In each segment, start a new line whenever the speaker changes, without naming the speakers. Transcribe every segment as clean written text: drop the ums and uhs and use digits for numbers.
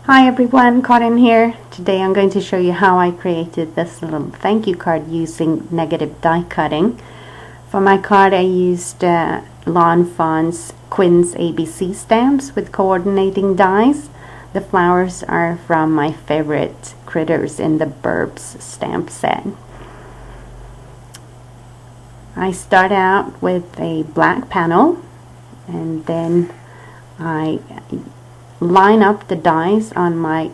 Hi everyone, Karin here. Today I'm going to show you how I created this little thank you card using negative die cutting. For my card I used lawnfawn's Quinn's ABC stamps with coordinating dies. The flowers are from my favorite critters in the Burbs stamp set. I start out with a black panel and then I line up the dies on my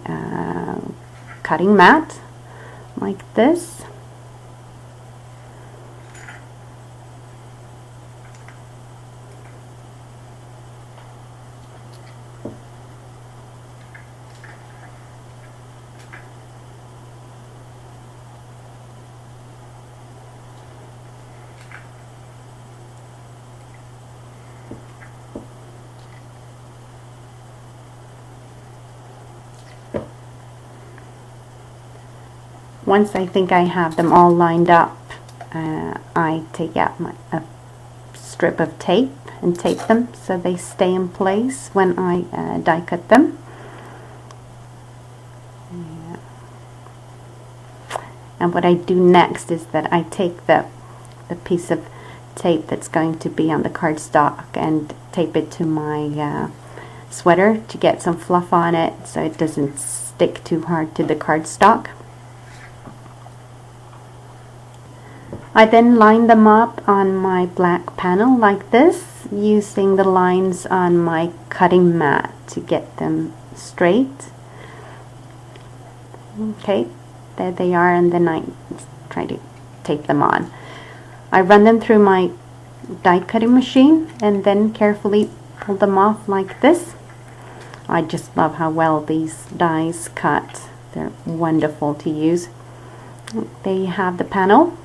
cutting mat like this. Once I think I have them all lined up, I take out a strip of tape and tape them so they stay in place when I die cut them. And what I do next is that I take the piece of tape that's going to be on the cardstock and tape it to my sweater to get some fluff on it so it doesn't stick too hard to the cardstock. I then line them up on my black panel like this, using the lines on my cutting mat to get them straight. Okay, there they are, and then I try to tape them on. I run them through my die cutting machine and then carefully pull them off like this. I just love how well these dies cut. They're wonderful to use. There you have the panel.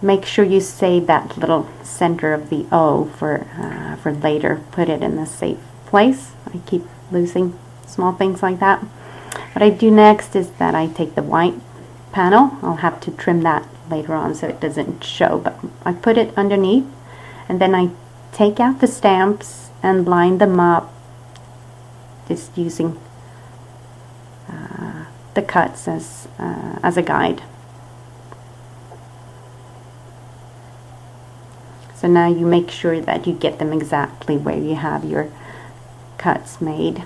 Make sure you save that little center of the O for later. Put it in a safe place. I keep losing small things like that. What I do next is that I take the white panel. I'll have to trim that later on so it doesn't show, but I put it underneath and then I take out the stamps and line them up just using the cuts as a guide. So now you make sure that you get them exactly where you have your cuts made.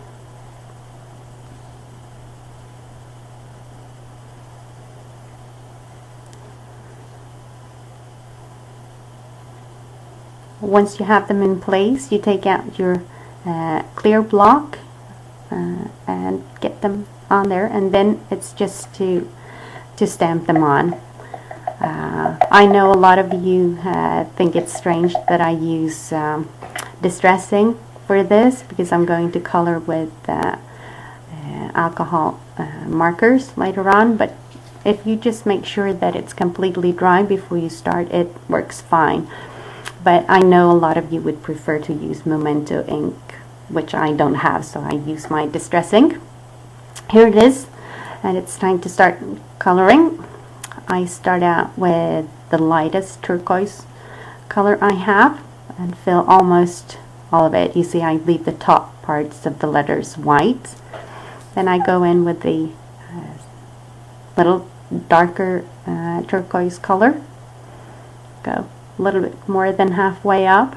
Once you have them in place, you take out your clear block and get them on there, and then it's just to stamp them on. I know a lot of you think it's strange that I use distressing for this because I'm going to color with alcohol markers later on, but if you just make sure that it's completely dry before you start, it works fine. But I know a lot of you would prefer to use Memento ink, which I don't have, so I use my distressing. Here it is, and it's time to start coloring. I start out with the lightest turquoise color I have and fill almost all of it. You see I leave the top parts of the letters white. Then I go in with the little darker turquoise color. Go a little bit more than halfway up.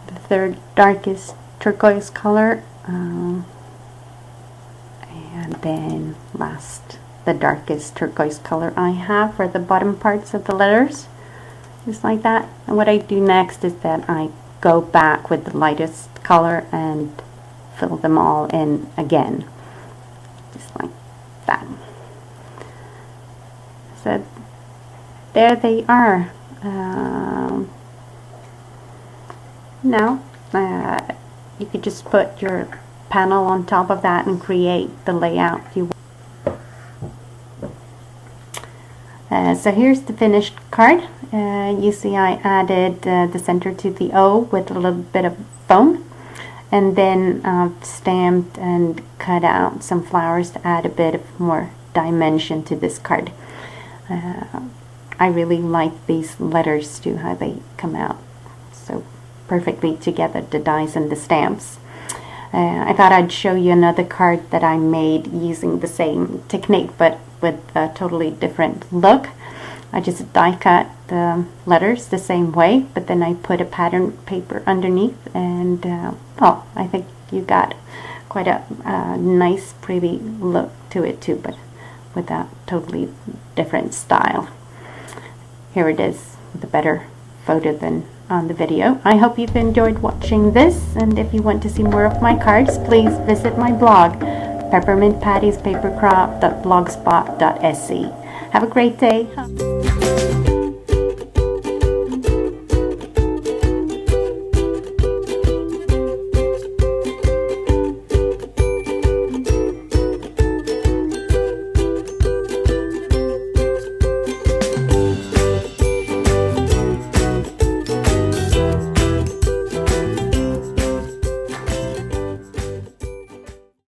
The third darkest turquoise color. And then last, the darkest turquoise color I have for the bottom parts of the letters, just like that. And what I do next is that I go back with the lightest color and fill them all in again, just like that. So there they are. Now you could just put your panel on top of that and create the layout you want. So here's the finished card. You see I added the center to the O with a little bit of foam, and then stamped and cut out some flowers to add a bit of more dimension to this card. I really like these letters too, how they come out so perfectly together, the dies and the stamps. I thought I'd show you another card that I made using the same technique but with a totally different look. I just die cut the letters the same way, but then I put a pattern paper underneath, and well, I think you got quite a nice pretty look to it too, but with a totally different style. Here it is with a better photo than on the video. I hope you've enjoyed watching this, and if you want to see more of my cards, please visit my blog, peppermintpattiespapercraft.blogspot.se. Have a great day.